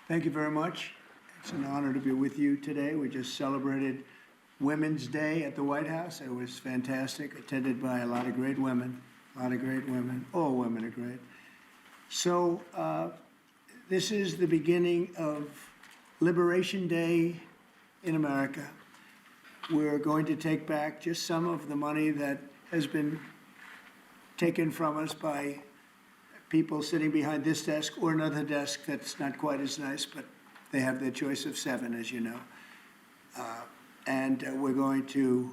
Thank you very much. It's an honor to be with you today. We just celebrated Women's Day at the White House. It was fantastic, attended by a lot of great women, All women are great. So this is the beginning of Liberation Day in America. We're going to take back just some of the money that has been taken from us by people sitting behind this desk or another desk that's not quite as nice, but they have their choice of 7, as you know. And we're going to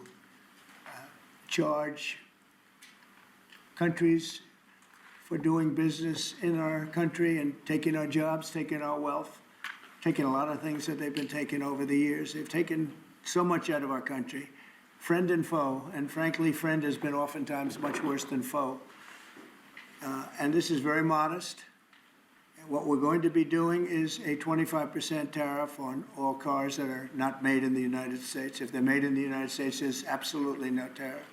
charge countries for doing business in our country and taking our jobs, taking our wealth, taking a lot of things that they've been taking over the years. They've taken so much out of our country, friend and foe, and frankly, friend has been oftentimes much worse than foe. And this is very modest. What we're going to be doing is a 25% tariff on all cars that are not made in the United States. If they're made in the United States, there's absolutely no tariff.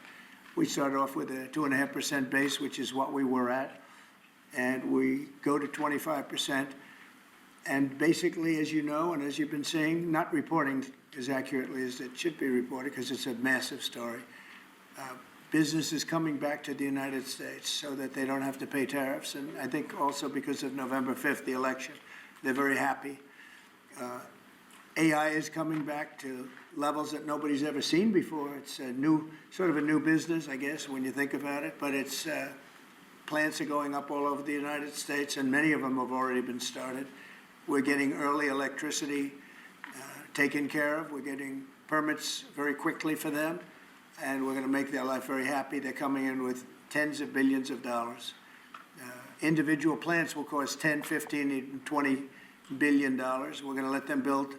We started off with a 2.5% base, which is what we were at, and we go to 25%. And basically, as you know, and as you've been saying, not reporting as accurately as it should be reported because it's a massive story. Business is coming back to the United States so that they don't have to pay tariffs. And I think also because of November 5th, the election, they're very happy. AI is coming back to levels that nobody's ever seen before. It's a new, sort of a new business, I guess, when you think about it. But it's plants are going up all over the United States, and many of them have already been started. We're getting early electricity taken care of. We're getting permits very quickly for them. And we're going to make their life very happy. They're coming in with tens of billions of dollars. Individual plants will cost 10, 15, even 20 billion dollars. We're going to let them build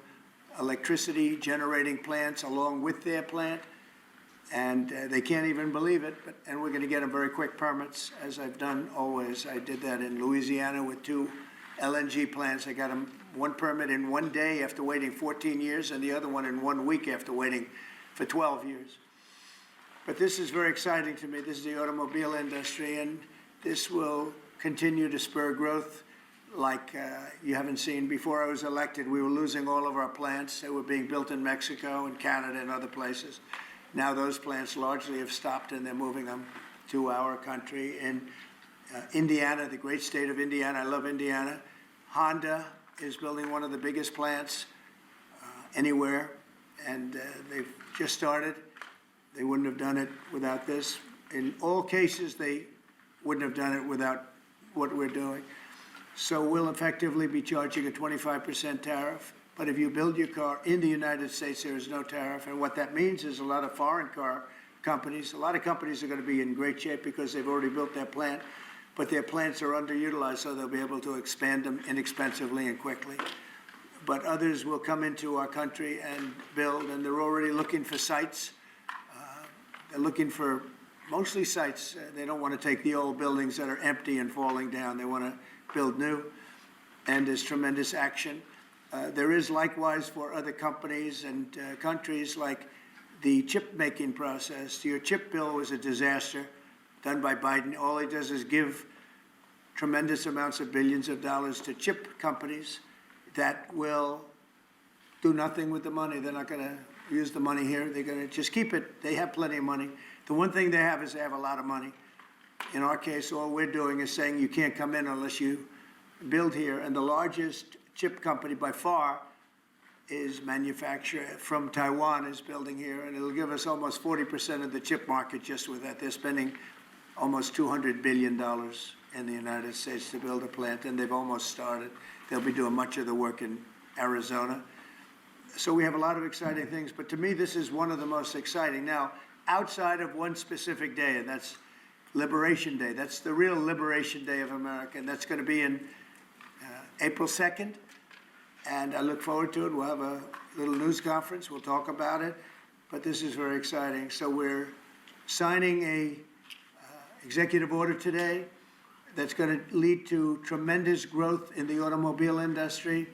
electricity generating plants along with their plant. And they can't even believe it. And we're going to get them very quick permits, as I've done always. I did that in Louisiana with 2 LNG plants. I got them one permit in 1 day after waiting 14 years, and the other one in 1 week after waiting for 12 years. But this is very exciting to me. This is the automobile industry, and this will continue to spur growth like you haven't seen. Before I was elected, we were losing all of our plants. They were being built in Mexico and Canada and other places. Now those plants largely have stopped, and they're moving them to our country. In Indiana, the great state of Indiana, I love Indiana. Honda is building one of the biggest plants anywhere, and they've just started. They wouldn't have done it without this. In all cases, they wouldn't have done it without what we're doing. So we'll effectively be charging a 25% tariff. But if you build your car in the United States, there is no tariff. And what that means is a lot of foreign car companies, a lot of companies are going to be in great shape because they've already built their plant, but their plants are underutilized, so they'll be able to expand them inexpensively and quickly. But others will come into our country and build, and they're already looking for sites. They're looking for mostly sites. They don't want to take the old buildings that are empty and falling down. They want to build new, and there's tremendous action. There is likewise for other companies and countries, like the chip making process. Your chip bill was a disaster done by Biden. All he does is give tremendous amounts of billions of dollars to chip companies that will do nothing with the money. They're not going to use the money here. They're going to just keep it. They have plenty of money. The one thing they have is they have a lot of money. In our case, all we're doing is saying you can't come in unless you build here. And the largest chip company by far is manufacturer from Taiwan is building here. And it'll give us almost 40% of the chip market just with that. They're spending almost $200 billion in the United States to build a plant, and they've almost started. They'll be doing much of the work in Arizona. So we have a lot of exciting things, but to me, this is one of the most exciting. Now, outside of one specific day, and that's Liberation Day. That's the real Liberation Day of America, and that's going to be in April 2nd, and I look forward to it. We'll have a little news conference. We'll talk about it, but this is very exciting. So we're signing a executive order today that's going to lead to tremendous growth in the automobile industry.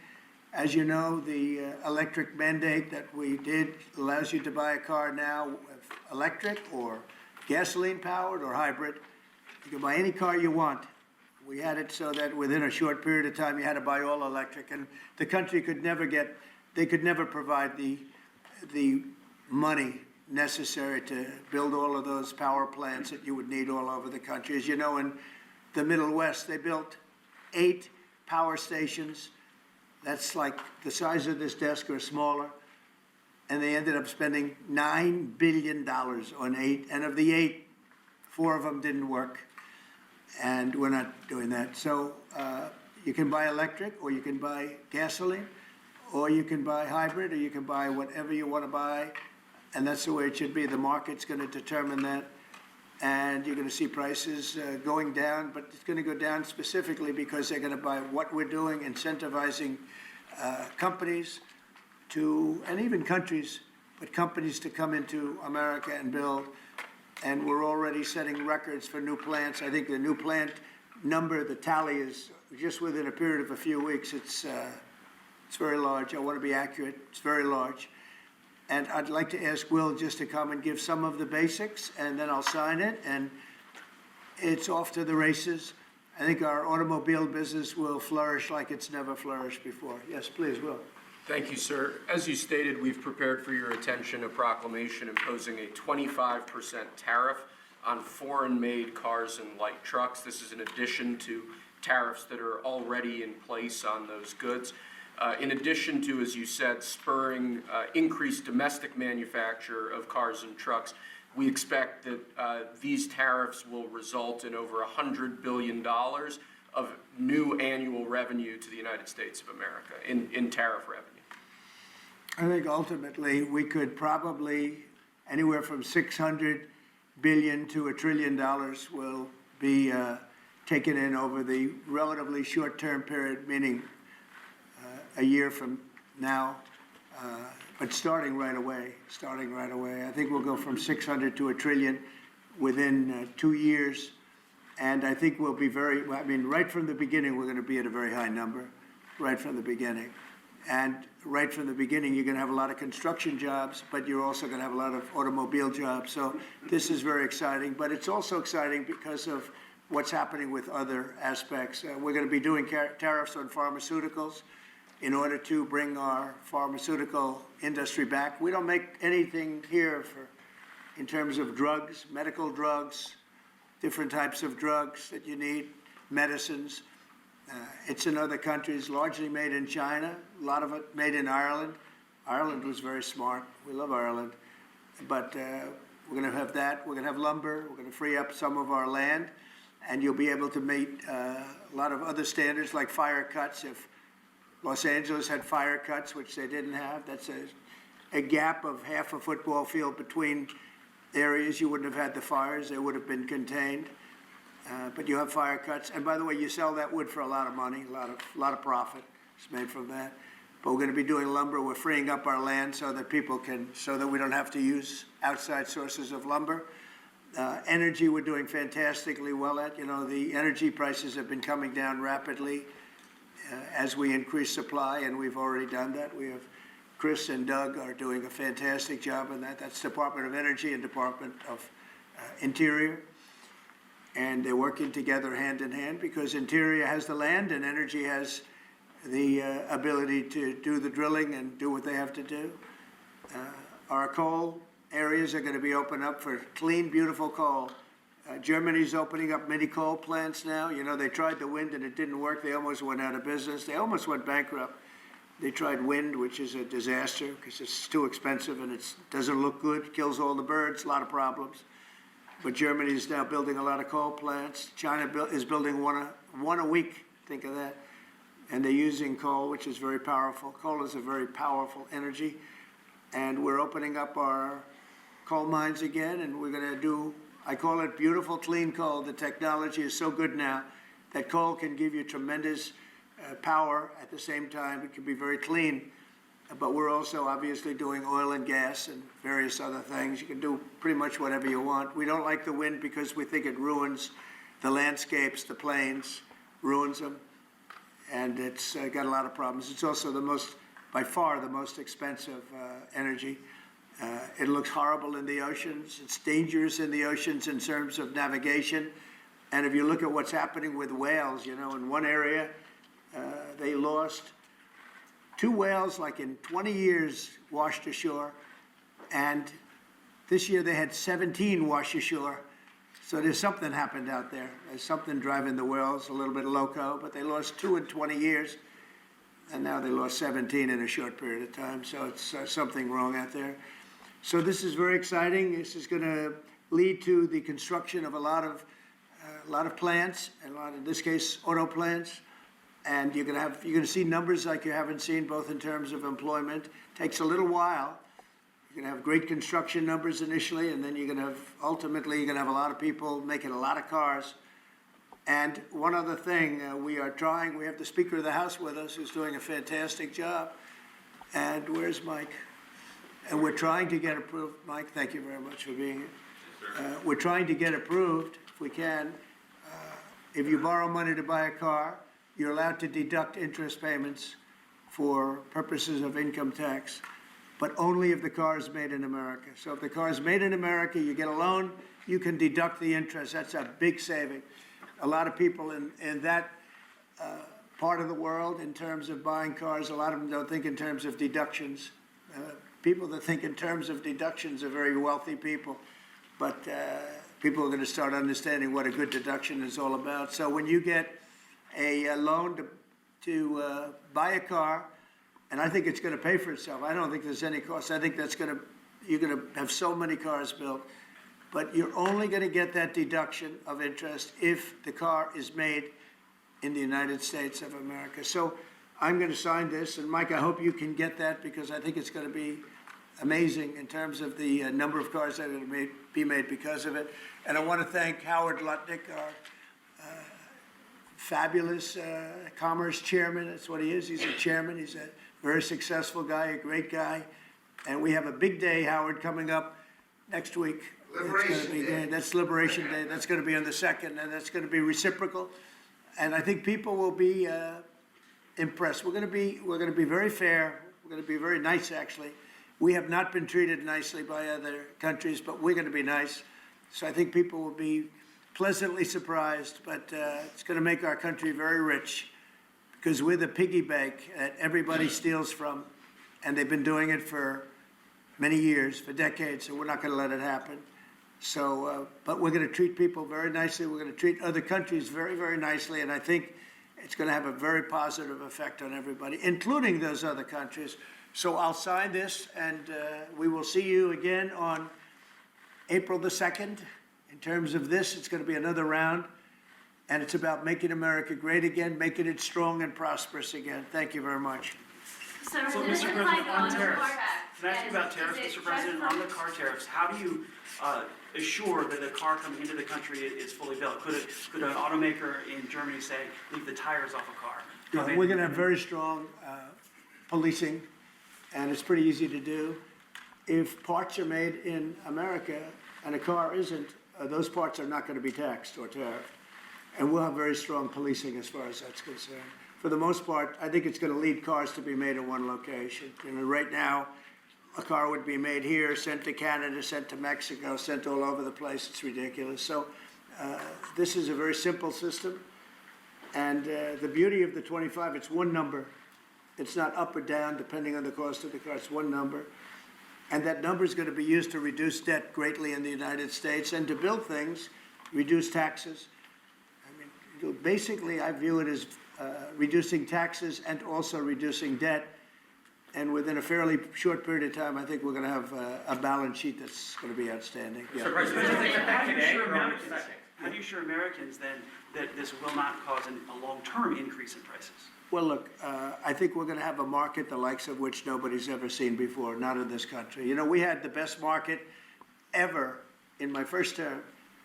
As you know, the electric mandate that we did allows you to buy a car now, electric or gasoline powered or hybrid. You can buy any car you want We had it so that within a short period of time, you had to buy all electric, and the country could never provide the money necessary to build all of those power plants that you would need all over the country. As you know, in the Middle West, they built 8 power stations. That's like the size of this desk or smaller. And they ended up spending $9 billion on 8. And of the 8, 4 of them didn't work. And we're not doing that. So you can buy electric, or you can buy gasoline, or you can buy hybrid, or you can buy whatever you want to buy. And that's the way it should be. The market's going to determine that. And you're going to see prices going down, but it's going to go down specifically because they're going to buy what we're doing, incentivizing companies to, and even countries, but companies to come into America and build. And we're already setting records for new plants. I think the new plant number, the tally is just within a period of a few weeks. It's very large. I want to be accurate. It's very large. And I'd like to ask Will just to come and give some of the basics, and then I'll sign it, and it's off to the races. I think our automobile business will flourish like it's never flourished before. Yes, please, Will. Thank you, sir. As you stated, we've prepared for your attention a proclamation imposing a 25% tariff on foreign-made cars and light trucks. This is in addition to tariffs that are already in place on those goods. In addition to, as you said, spurring increased domestic manufacture of cars and trucks, we expect that these tariffs will result in over $100 billion of new annual revenue to the United States of America in tariff revenue. I think ultimately we could probably anywhere from $600 billion to $1 trillion will be taken in over the relatively short-term period, meaning a year from now, but starting right away. I think we'll go from 600 to 1 trillion within 2 years. And I think we'll be right from the beginning, we're going to be at a very high number, right from the beginning. And right from the beginning, you're going to have a lot of construction jobs, but you're also going to have a lot of automobile jobs. So this is very exciting, but it's also exciting because of what's happening with other aspects. We're going to be doing tariffs on pharmaceuticals in order to bring our pharmaceutical industry back. We don't make anything here in terms of drugs, medical drugs, different types of drugs that you need, medicines. It's in other countries, largely made in China, a lot of it made in Ireland. Ireland was very smart. We love Ireland. But we're going to have that. We're going to have lumber. We're going to free up some of our land. And you'll be able to meet a lot of other standards like fire cuts. If Los Angeles had fire cuts, which they didn't have, that's a gap of half a football field between areas. You wouldn't have had the fires. They would have been contained. But you have fire cuts. And by the way, you sell that wood for a lot of money, a lot of profit is made from that. But we're going to be doing lumber. We're freeing up our land so that we don't have to use outside sources of lumber. Energy, we're doing fantastically well at. You know, the energy prices have been coming down rapidly as we increase supply, and we've already done that. We have Chris and Doug are doing a fantastic job in that. That's Department of Energy and Department of Interior. And they're working together hand in hand because Interior has the land and Energy has the ability to do the drilling and do what they have to do. Our coal areas are going to be opened up for clean, beautiful coal. Germany's opening up mini coal plants now. You know, they tried the wind and it didn't work. They almost went out of business. They almost went bankrupt. They tried wind, which is a disaster because it's too expensive and it doesn't look good, kills all the birds, a lot of problems. But Germany is now building a lot of coal plants. China is building one a week, think of that. And they're using coal, which is very powerful. Coal is a very powerful energy. And we're opening up our coal mines again, and we're going to do, I call it beautiful, clean coal. The technology is so good now that coal can give you tremendous power at the same time. It can be very clean. But we're also obviously doing oil and gas and various other things. You can do pretty much whatever you want. We don't like the wind because we think it ruins the landscapes, the plains, ruins them. And it's got a lot of problems. It's also by far the most expensive energy. It looks horrible in the oceans. It's dangerous in the oceans in terms of navigation. And if you look at what's happening with whales, you know, in one area, they lost 2 whales, like in 20 years, washed ashore. And this year they had 17 wash ashore. So there's something happened out there. There's something driving the whales a little bit loco, but they lost 2 in 20 years. And now they lost 17 in a short period of time. So it's something wrong out there. So this is very exciting. This is going to lead to the construction of a lot of plants, and in this case, auto plants. And you're going to see numbers like you haven't seen, both in terms of employment. Takes a little while. You're going to have great construction numbers initially, and then ultimately you're going to have a lot of people making a lot of cars. And one other thing, we have the Speaker of the House with us, who's doing a fantastic job. And where's Mike? And we're trying to get approved. Mike, thank you very much for being here. We're trying to get approved, if we can. If you borrow money to buy a car, you're allowed to deduct interest payments for purposes of income tax, but only if the car is made in America. So if the car is made in America, you get a loan, you can deduct the interest. That's a big saving. A lot of people in that part of the world, in terms of buying cars, a lot of them don't think in terms of deductions. People that think in terms of deductions are very wealthy people, but people are going to start understanding what a good deduction is all about. So when you get a loan to buy a car, and I think it's going to pay for itself. I don't think there's any cost. I think you're going to have so many cars built, but you're only going to get that deduction of interest if the car is made in the United States of America. So I'm going to sign this, and Mike, I hope you can get that, because I think it's going to be amazing in terms of the number of cars that are going to be made because of it. And I want to thank Howard Lutnick, our fabulous commerce chairman. That's what he is. He's a chairman. He's a very successful guy, a great guy. And we have a big day, Howard, coming up next week. Liberation Day. That's Liberation Day. That's going to be on the 2nd, and that's going to be reciprocal. And I think people will be impressed. We're going to be very fair. We're going to be very nice, actually. We have not been treated nicely by other countries, but we're going to be nice. So I think people will be pleasantly surprised, but it's going to make our country very rich, because we're the piggy bank that everybody steals from, and they've been doing it for many years, for decades, so we're not going to let it happen. So, but we're going to treat people very nicely. We're going to treat other countries very, very nicely, and I think it's going to have a very positive effect on everybody, including those other countries. So I'll sign this, and we will see you again on April the 2nd. In terms of this, it's going to be another round, and it's about making America great again, making it strong and prosperous again. Thank you very much. So, Mr. President, on tariffs, Can I ask you about tariffs, Mr. President? On the car tariffs, how do you assure that a car coming into the country is fully built? Could an automaker in Germany say, leave the tires off a car? We're going to have very strong policing, and it's pretty easy to do. If parts are made in America and a car isn't, those parts are not going to be taxed or tariffed. And we'll have very strong policing as far as that's concerned. For the most part, I think it's going to lead cars to be made in one location. You know, right now, a car would be made here, sent to Canada, sent to Mexico, sent all over the place. It's ridiculous. So this is a very simple system. And the beauty of the 25, it's one number. It's not up or down depending on the cost of the car. It's one number. And that number is going to be used to reduce debt greatly in the United States and to build things, reduce taxes. I mean, basically, I view it as reducing taxes and also reducing debt. And within a fairly short period of time, I think we're going to have a balance sheet that's going to be outstanding. Yeah. How do you assure Americans then that this will not cause a long-term increase in prices? Well, look, I think we're going to have a market the likes of which nobody's ever seen before, not in this country. You know, we had the best market ever in my first term.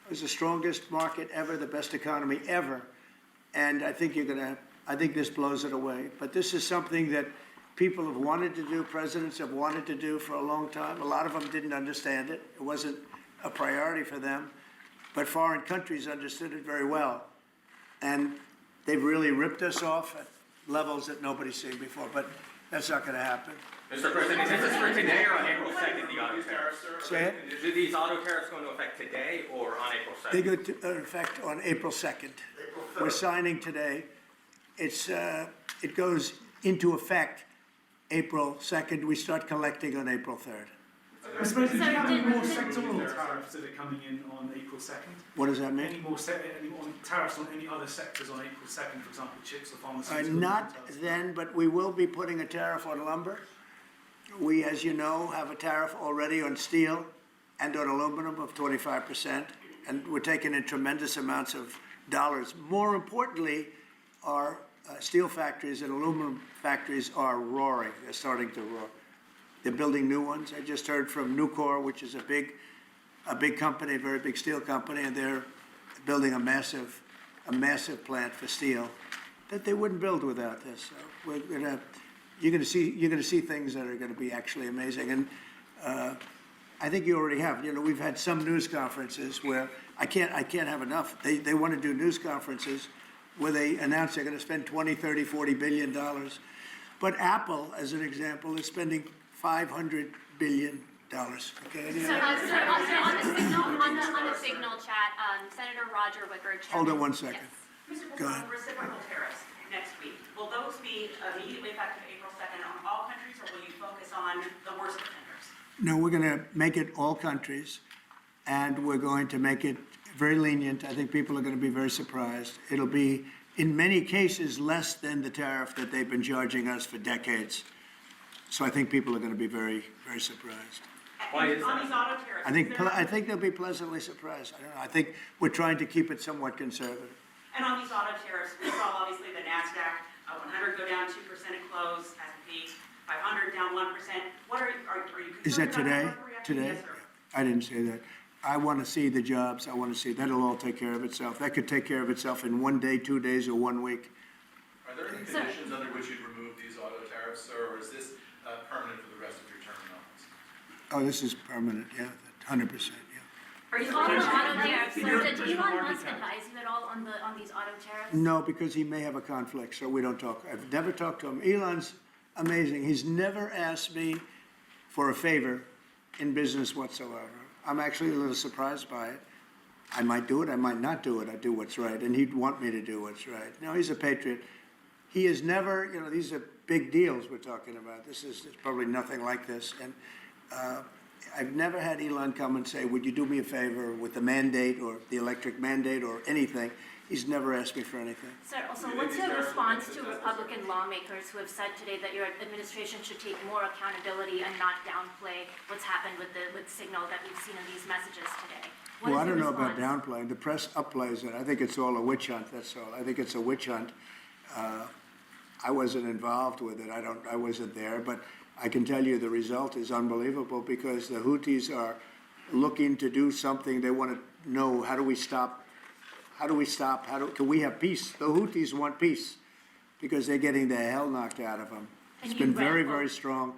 It was the strongest market ever, the best economy ever. And I think I think this blows it away. But this is something that people have wanted to do, presidents have wanted to do for a long time. A lot of them didn't understand it. It wasn't a priority for them. But foreign countries understood it very well. And they've really ripped us off at levels that nobody's seen before. But That's not gonna happen. Mr. President, is this for today or on April 2nd, the auto tariffs? Say it? Are these auto tariffs going to affect today or on April 2nd? They go to effect on April 2nd. We're signing today. It goes into effect April 2nd. We start collecting on April 3rd. Mr. President, do you have any So more did- sectoral tariffs that are coming in on April 2nd? What does that Any mean? more tariffs on any other sectors on April 2nd, for example, chips or pharmaceuticals? Not then, but we will be putting a tariff on lumber. We, as you know, have a tariff already on steel and on aluminum of 25%, and we're taking in tremendous amounts of dollars. More importantly, our steel factories and aluminum factories are roaring. They're starting to roar. They're building new ones. I just heard from Nucor, which is a big company, a very big steel company, and they're building a massive plant for steel that they wouldn't build without this. So you're gonna see things that are gonna be actually amazing. And I think you already have. You know, we've had some news conferences where I can't have enough. They want to do news conferences where they announce they're gonna spend 20, 30, 40 billion dollars. But Apple, as an example, is spending $500 billion. Okay. So on the signal chat, Senator Roger Wicker. Hold on Chairman- one second. Yes. Mr. Go ahead. President, reciprocal tariffs next week, will those be immediately effective April 2nd on all countries, or will you focus on the worst offenders? No, we're gonna make it all countries, and we're going to make it very lenient. I think people are gonna be very surprised. It'll be, in many cases, less than the tariff that they've been charging us for decades. So I think people are gonna be very, very surprised. Why is And on that? these auto tariffs, I think they'll be pleasantly surprised. I don't know. I think we're trying to keep it somewhat conservative. and on these auto tariffs, we saw obviously the NASDAQ 100 go down 2% at close, S&P 500 down 1%. What are you Is that concerned about today? market reaction? Today? Yes, sir. I didn't say that. I want to see the jobs. I want to see, that'll all take care of itself. That could take care of itself in 1 day, 2 days, or 1 week. Are there any So- conditions under which you'd remove these auto tariffs, or is this permanent for the rest of your term in office? Oh, this is permanent, yeah, 100%, yeah. Are you on the auto tariffs? So did Elon Musk advise you at all on these auto tariffs? No, because he may have a conflict, so we don't talk. I've never talked to him. Elon's amazing. He's never asked me for a favor in business whatsoever. I'm actually a little surprised by it. I might do it, I might not do it. I do what's right, and he'd want me to do what's right. No, he's a patriot. He has never, you know, these are big deals we're talking about. This is probably nothing like this. And I've never had Elon come and say, would you do me a favor with the mandate or the electric mandate or anything? He's never asked me for anything. Sir, also, what's your response to Republican lawmakers who have said today that your administration should take more accountability and not downplay what's happened with Signal that we've seen in these messages today? What Well, is I don't your know about response? downplaying. The press upplays it. I think it's all a witch hunt, that's all. I think it's a witch hunt. I wasn't involved with it. I wasn't there, but I can tell you the result is unbelievable because the Houthis are looking to do something. They want to know, how do we stop? Can we have peace? The Houthis want peace because they're getting the hell knocked out of them. It's And been you read very, both. very strong.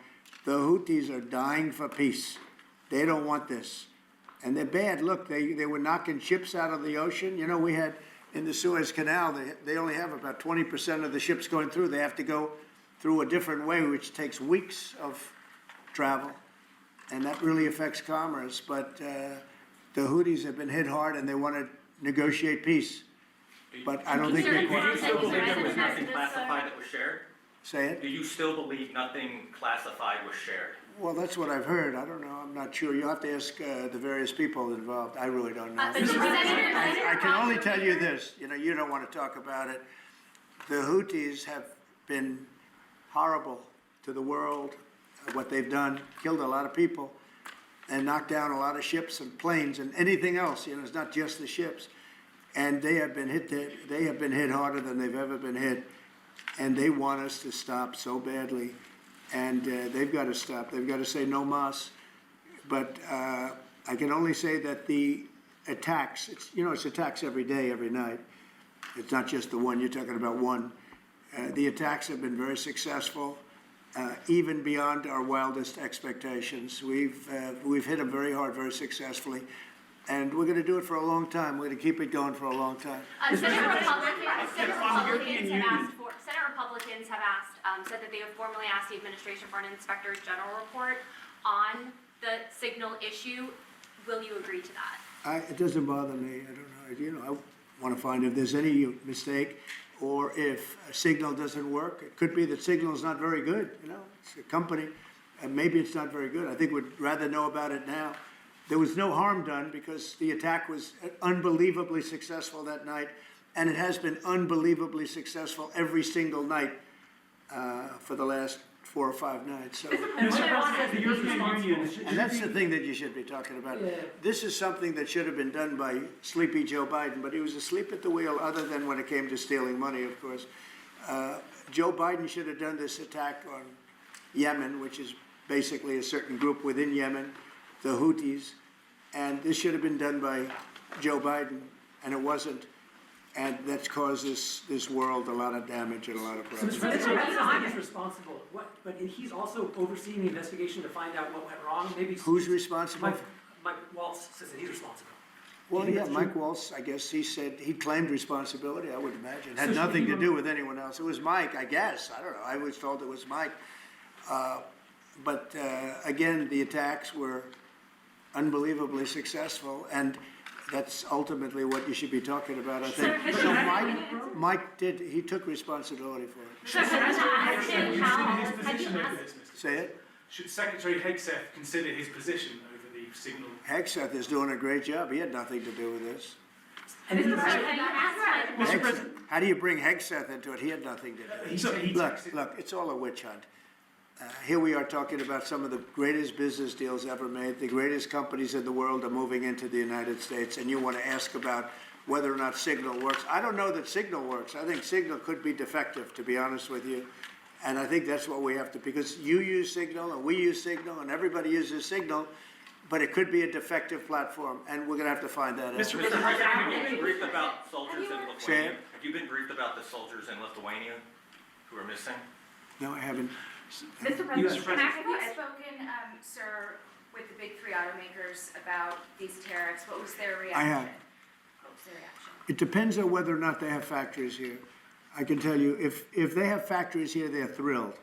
The Houthis are dying for peace. They don't want this. And they're bad. Look, they were knocking ships out of the ocean. You know, we had in the Suez Canal, they only have about 20% of the ships going through. They have to go through a different way, which takes weeks of travel. And that really affects commerce. But the Houthis have been hit hard and they want to negotiate peace. But I don't think Can they you Do you can. still believe there was Messages, nothing sir. classified that was shared? Say it. Do you still believe nothing classified was shared? Well, that's what I've heard. I don't know. I'm not sure. You'll have to ask the various people involved. I really don't know. But Senator I can only Roger tell you Wicker- this, you know, you don't want to talk about it. The Houthis have been horrible to the world, what they've done, killed a lot of people, and knocked down a lot of ships and planes and anything else, you know, it's not just the ships. And they have been hit harder than they've ever been hit, and they want us to stop so badly. And they've got to stop. They've got to say no mas. But I can only say that the attacks, it's attacks every day, every night. It's not just the one, you're talking about one. The attacks have been very successful, even beyond our wildest expectations. We've hit them very hard, very successfully. And we're going to do it for a long time. We're going to keep it going for a long time. Senate Republicans have asked said that they have formally asked the administration for an inspector general report on the signal issue. Will you agree to that? It doesn't bother me, I don't know, I want to find if there's any mistake, or if a signal doesn't work. It could be that signal is not very good, it's a company, and maybe it's not very good. I think we'd rather know about it now. There was no harm done because the attack was unbelievably successful that night, and it has been unbelievably successful every single night for the last 4 or 5 nights, so. And the European Union. And that's the thing that you should be talking about. Yeah. This is something that should have been done by sleepy Joe Biden, but he was asleep at the wheel, other than when it came to stealing money, of course. Joe Biden should have done this attack on Yemen, which is basically a certain group within Yemen, the Houthis, and this should have been done by Joe Biden, and it wasn't. And that's caused this world a lot of damage and a lot of So problems. Mr. President, he's responsible, but he's also overseeing the investigation to find out what went wrong, maybe. Who's responsible? Mike Waltz says that he's responsible. Well, You think yeah, that's true? Mike Waltz, I guess he said, he claimed responsibility, I would imagine. So Had should nothing he to do with anyone else. It was Mike, I guess. I don't know. I was told it was Mike. But again, the attacks were unbelievably successful, and that's ultimately what you should be talking about, I think. Sir, So Mike he took responsibility for it. Sir, can I ask him Should how, he consider his have you position over asked? this, Mr. Say it? Should Secretary Hegseth consider his position over the signal? Hegseth is doing a great job. He had nothing to do with this. And Sir, he's, have you asked Mike? Mr. President. How do you bring Hegseth into it? He had nothing to do with it. He said he Look, texted- look, it's all a witch hunt. Here we are talking about some of the greatest business deals ever made. The greatest companies in the world are moving into the United States, and you want to ask about whether or not Signal works. I don't know that Signal works. I think Signal could be defective, to be honest with you. And I think that's what we have to, because you use Signal, and we use Signal, and everybody uses Signal, but it could be a defective platform, and we're going to have to find that out. Mr. President, have you been briefed about soldiers in Say it. Lithuania? Have you been briefed about the soldiers in Lithuania who are missing? No, I haven't. Mr. U.S. President, have you spoken, sir, with the big 3 automakers about these tariffs? What was their reaction? I have. What was their reaction? It depends on whether or not they have factories here. I can tell you, if they have factories here, they're thrilled.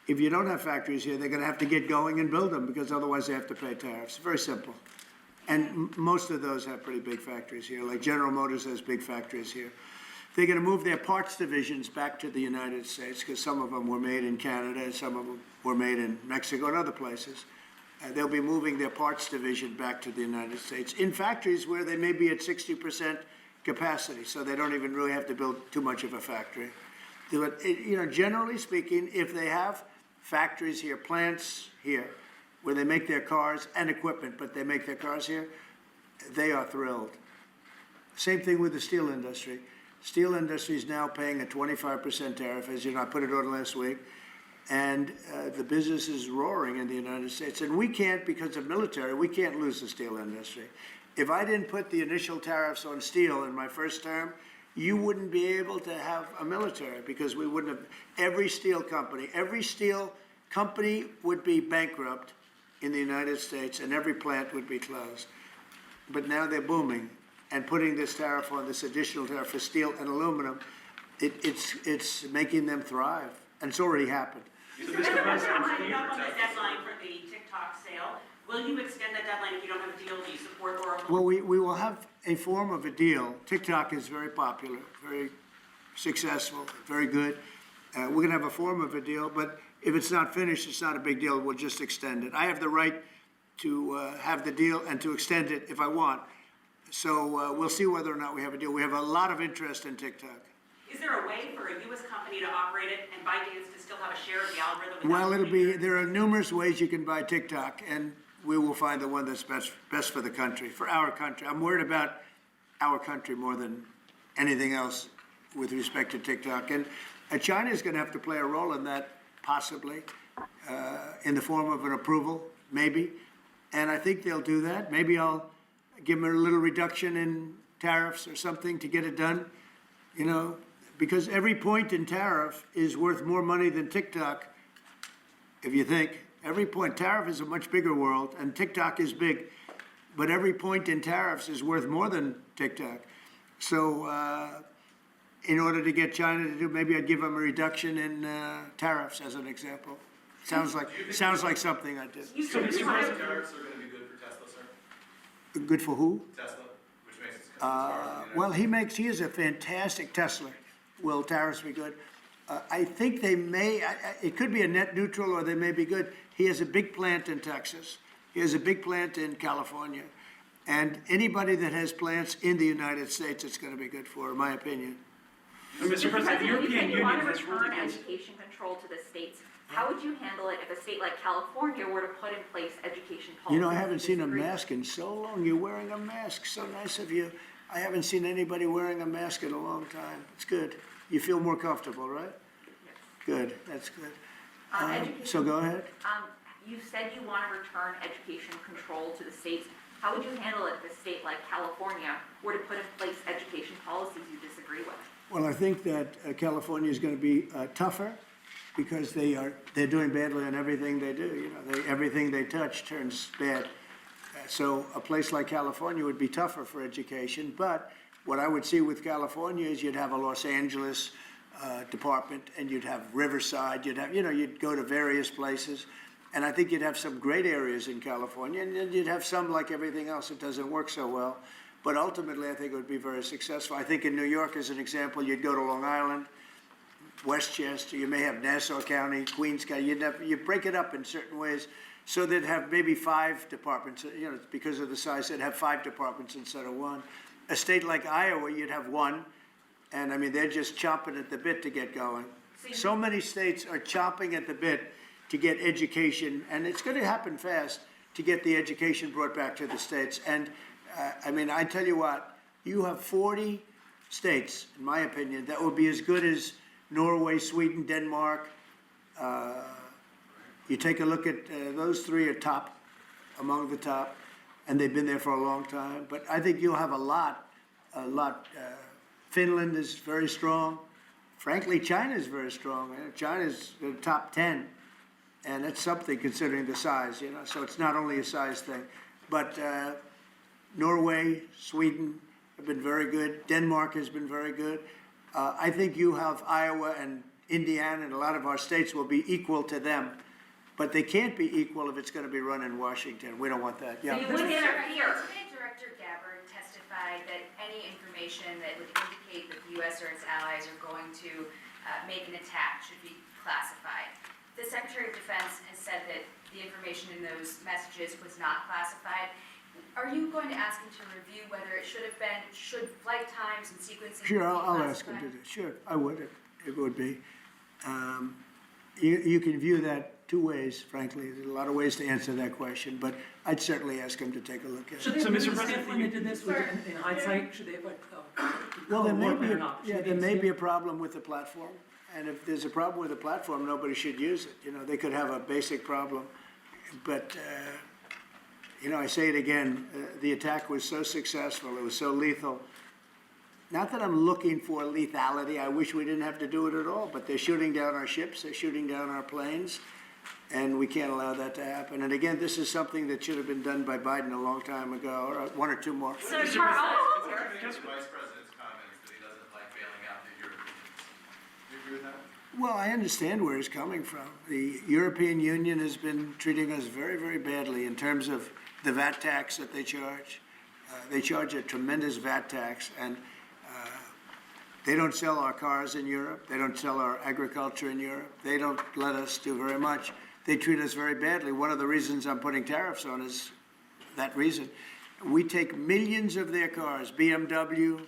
If you don't have factories here, they're gonna have to get going and build them, because otherwise they have to pay tariffs. Very simple. And most of those have pretty big factories here, like General Motors has big factories here. They're gonna move their parts divisions back to the United States, because some of them were made in Canada, and some of them were made in Mexico and other places. They'll be moving their parts division back to the United States in factories where they may be at 60% capacity, so they don't even really have to build too much of a factory. But, generally speaking, if they have factories here, plants here, where they make their cars and equipment, but they make their cars here, they are thrilled. Same thing with the steel industry. Steel industry is now paying a 25% tariff, as you know, I put it on last week. And the business is roaring in the United States. And we can't, because of military, we can't lose the steel industry. If I didn't put the initial tariffs on steel in my first term, you wouldn't be able to have a military, because we wouldn't have, every steel company would be bankrupt in the United States, and every plant would be closed. But now they're booming, and putting this tariff on, this additional tariff for steel and aluminum, it's making them thrive, and it's already happened. Mr. President, following up on the deadline for the TikTok sale, will you extend that deadline if you don't have a deal? Do you support Oracle? Well, we will have a form of a deal. TikTok is very popular, very successful, very good. We're going to have a form of a deal, but if it's not finished, it's not a big deal. We'll just extend it. I have the right to have the deal and to extend it if I want. So we'll see whether or not we have a deal. We have a lot of interest in TikTok. Is there a way for a U.S. company to operate it and ByteDance to still have a share of the algorithm? Well, there are numerous ways you can buy TikTok, and we will find the one that's best for the country, for our country. I'm worried about our country more than anything else with respect to TikTok. And China is going to have to play a role in that, possibly, in the form of an approval, maybe. And I think they'll do that. Maybe I'll give them a little reduction in tariffs or something to get it done, because every point in tariff is worth more money than TikTok, if you think. Every point, tariff is a much bigger world, and TikTok is big, but every point in tariffs is worth more than TikTok. So in order to get China to do, maybe I'd give them a reduction in tariffs as an example. Sounds like something I'd do. So, Mr. President, Tariffs are gonna be good for Tesla, sir? Good for who? Tesla, which makes its cars in the United Well, he is a fantastic Tesla. Will tariffs be good? I think they may, it could be a net neutral or they may be good. He has a big plant in Texas. He has a big plant in California. And anybody that has plants in the United States, it's gonna be good for, in my opinion. Mr. President, the European you Union want to has ruled return against. education control to the states. How would you handle it if a state like California were to put in place education policies? You know, I haven't seen a disagree? mask in so long. You're wearing a mask. So nice of you. I haven't seen anybody wearing a mask in a long time. It's good. You feel more comfortable, right? Yes. Good. That's good. Education- So go ahead. You said you want to return education control to the states. How would you handle it if a state like California were to put in place education policies you disagree with? Well, I think that California is going to be tougher because they're doing badly on everything they do. You know, everything they touch turns bad. So a place like California would be tougher for education. But what I would see with California is you'd have a Los Angeles department, and you'd have Riverside. You'd go to various places, and I think you'd have some great areas in California, and then you'd have some, like everything else, that doesn't work so well. But ultimately, I think it would be very successful. I think in New York, as an example, you'd go to Long Island, Westchester, you may have Nassau County, Queens County, you break it up in certain ways, so they'd have maybe 5 departments, because of the size, they'd have 5 departments instead of 1. A state like Iowa, you'd have 1, and I mean, they're just chomping at the bit to get going. So many states are chomping at the bit to get education, and it's gonna happen fast, to get the education brought back to the states. And I mean, I tell you what, you have 40 states, in my opinion, that will be as good as Norway, Sweden, Denmark. You take a look at those 3 are top, among the top, and they've been there for a long time. But I think you'll have a lot. Finland is very strong. Frankly, China is very strong. China's the top 10, and that's something considering the size. So it's not only a size thing, but Norway, Sweden have been very good. Denmark has been very good. I think you have Iowa and Indiana, and a lot of our states will be equal to them. But they can't be equal if it's going to be run in Washington. We don't want that. Yeah. You wouldn't interfere. Today, Director Gabbard testified that any information that would indicate that the U.S. or its allies are going to make an attack should be classified. The Secretary of Defense has said that the information in those messages was not classified. Are you going to ask him to review whether it should have been, should flight times and sequencing Sure, be I'll ask him to classified? do. Sure, I would. It would be. You can view that 2 ways, frankly. There's a lot of ways to answer that question, but I'd certainly ask him to take a look at Should it. they So, have Mr. really President, said when they did this, was it in hindsight, should they have Well, there may warfare be, or not? Should yeah, they there may have be a problem with the platform. And if there's a problem with the platform, nobody should use it. They could have a basic problem. But, I say it again, the attack was so successful, it was so lethal. Not that I'm looking for lethality, I wish we didn't have to do it at all, but they're shooting down our ships, they're shooting down our planes, and we can't allow that to happen. And again, this is something that should have been done by Biden a long time ago, or 1 or 2 more. So Mr. Carl, What do you think of the Vice President's comments that he doesn't like bailing out the Europeans? Do you agree with that? Well, I understand where he's coming from. The European Union has been treating us very, very badly in terms of the VAT tax that they charge. They charge a tremendous VAT tax, and they don't sell our cars in Europe. They don't sell our agriculture in Europe. They don't let us do very much. They treat us very badly. One of the reasons I'm putting tariffs on is that reason. We take millions of their cars, BMW,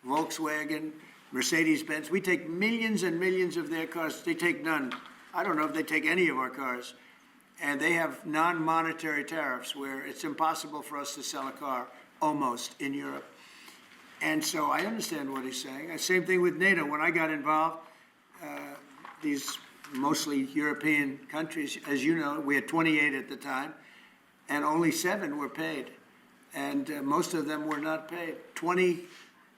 Volkswagen, Mercedes-Benz. We take millions and millions of their cars. They take none. I don't know if they take any of our cars. And they have non-monetary tariffs where it's impossible for us to sell a car, almost, in Europe. And so I understand what he's saying. Same thing with NATO. When I got involved, these mostly European countries, as you know, we had 28 at the time, and only 7 were paid. And most of them were not paid. 20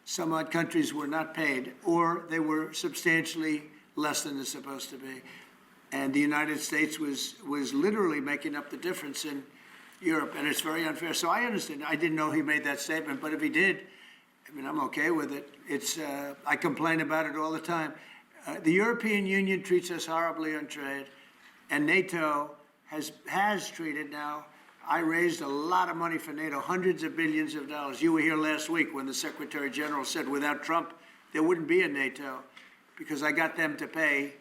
some odd countries were not paid, or they were substantially less than they're supposed to be. And the United States was literally making up the difference in Europe, and it's very unfair. So I understand. I didn't know he made that statement, but if he did, I mean, I'm okay with it. It's, I complain about it all the time. The European Union treats us horribly on trade, and NATO has treated now. I raised a lot of money for NATO, hundreds of billions of dollars. You were here last week when the Secretary General said without Trump, there wouldn't be a NATO, because I got them to pay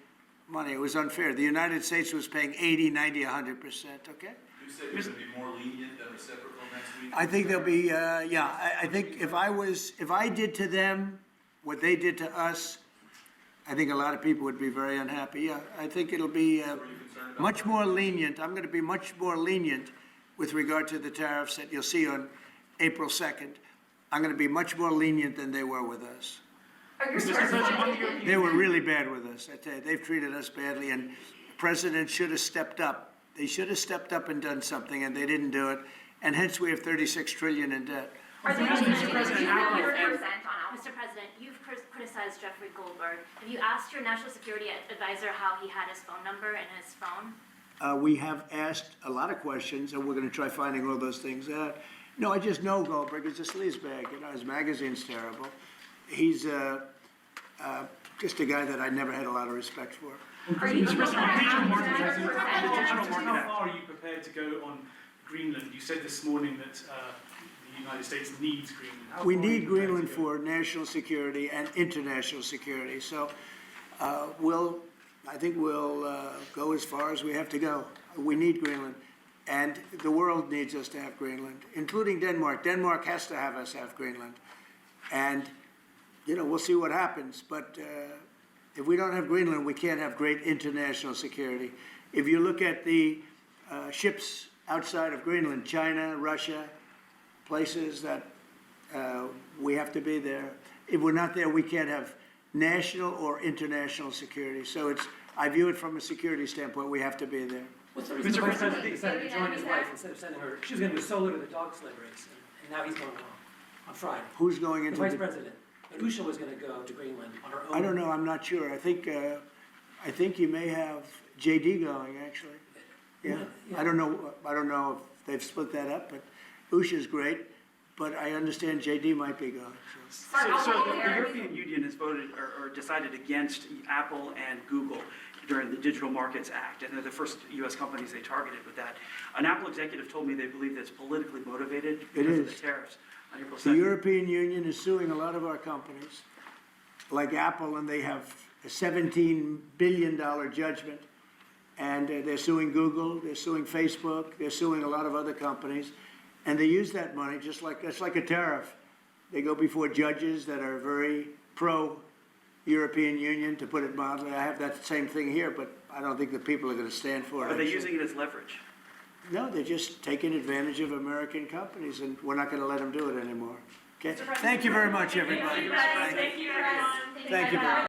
money. It was unfair. The United States was paying 80, 90, 100%, okay? You said you're gonna be more lenient than reciprocal next week? I think there'll be, I think if I did to them what they did to us, I think a lot of people would be very unhappy. Yeah, I think it'll be much more lenient. I'm going to be much more lenient with regard to the tariffs that you'll see on April 2nd. I'm going to be much more lenient than they were with us. They were really bad with us. I tell you, they've treated us badly, and the president should have stepped up. They should have stepped up and done something, and they didn't do it. And hence we have 36 trillion in debt. Mr. President, you've criticized Jeffrey Goldberg. Have you asked your national security advisor how he had his phone number in his phone? We have asked a lot of questions, and we're going to try finding all those things out. No, I just know Goldberg is a sleazebag. You know, his magazine's terrible. He's just a guy that I never had a lot of respect for. Are you Mr. President, on digital market act, Digital market how far are you prepared to go on Greenland? You said this morning that the United States needs Greenland. How We far are you need prepared to Greenland go? for national security and international security. So I think we'll go as far as we have to go. We need Greenland. And the world needs us to have Greenland, including Denmark. Denmark has to have us have Greenland. And, you know, we'll see what happens. But if we don't have Greenland, we can't have great international security. If you look at the ships outside of Greenland, China, Russia, places that we have to be there. If we're not there, we can't have national or international security. So I view it from a security standpoint, we have to be there. What's the reason the Vice President decided to join his wife instead of sending her? She was going to go solo to the dog sled race, and now he's going along on Friday. Who's going The into Vice President. But Usha was going to go to Greenland on her own. I don't know, I'm not sure. I think you may have JD going, actually. Yeah, I don't know if they've split that up, but Usha's great, but I understand JD might be going, so. So the European Union has voted or decided against Apple and Google during the Digital Markets Act, and they're the first U.S. companies they targeted with that. An Apple executive told me they believe that it's politically motivated because of the tariffs on April 2nd. The European Union is suing a lot of our companies, like Apple, and they have a $17 billion judgment. And they're suing Google, they're suing Facebook, they're suing a lot of other companies. And they use that money just like, it's like a tariff. They go before judges that are very pro-European Union, to put it mildly. I have that same thing here, but I don't think the people are going to stand for it. Are they using it as leverage? No, they're just taking advantage of American companies, and we're not going to let them do it anymore. Okay? Thank you very much, everybody. Thank you, everyone. Thank you very much.